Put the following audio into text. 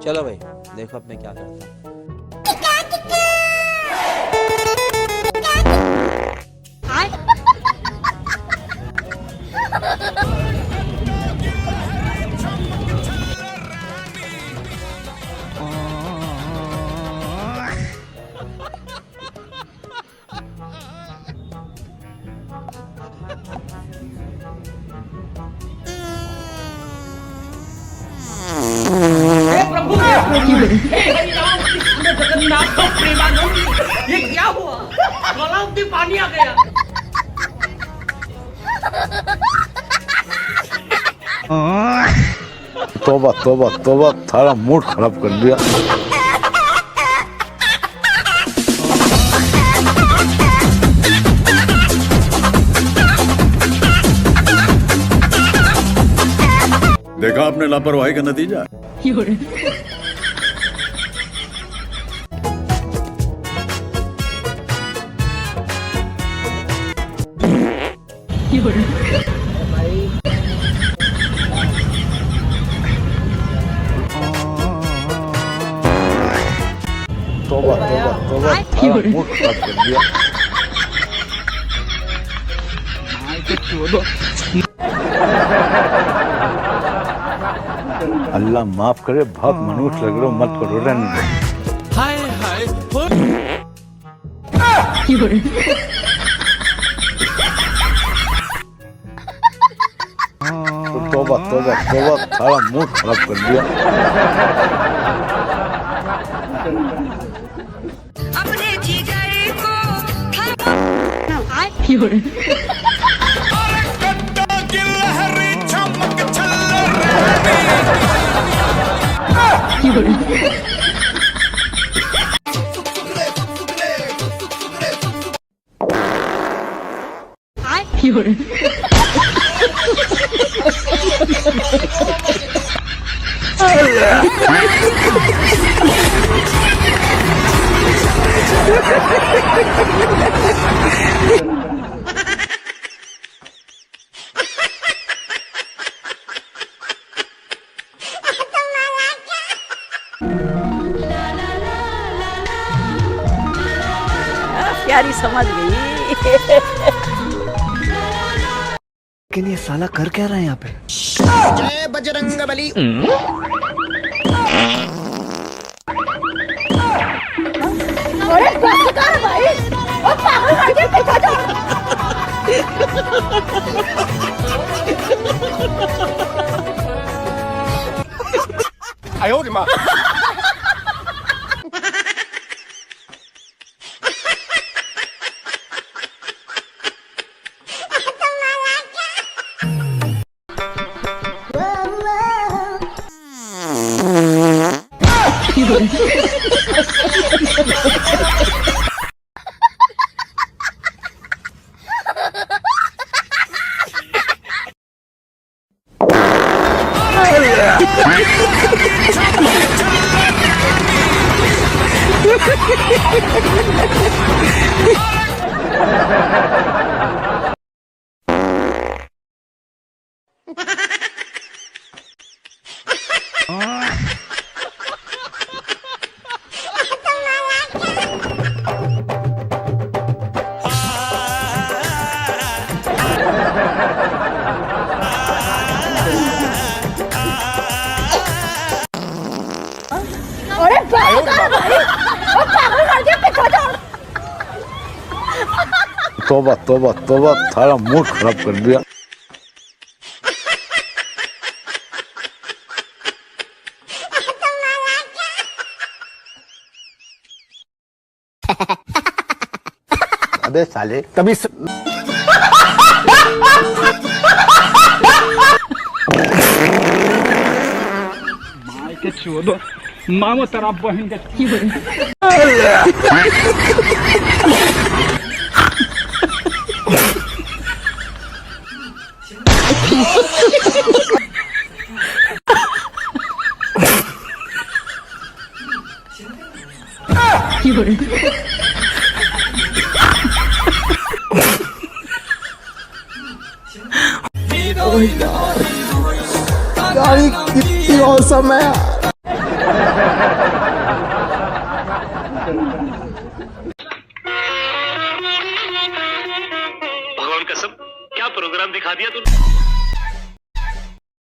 चलो भाई देखो अब मैं क्या करता हूँ। जगन्नाथ प्रेमानंद, ये क्या हुआ? गलाव में पानी आ गया। तोबा तोबा तोबा, थारा मूड खराब कर दिया। देखा आपने लापरवाही का नतीजा। तोबा तोबा तोबा, थारा मूड खराब कर दिया। अल्लाह माफ करे, बहुत मनुष्य लग रहे हो, मत करो, रहने दो। हाय हाय तोबा तोबा तोबा, थारा मूड खराब कर दिया। अपने जिगर को प्यारी समझ गई। लेकिन ये साला कर क्या रहा है यहाँ पे? जय बजरंग बली। अरे कर भाई, ओ पागल करके पीछा जा। आयो रे माँ। अरे कर भाई, ओ पागल करके पीछा जा। तोबा तोबा तोबा, थारा मूड खराब कर दिया। अबे साले तभी के छोड़ो, मामो तेरा बहन के गाड़ी कितनी औसम है यार। भगवान कसम क्या प्रोग्राम दिखा दिया तूने।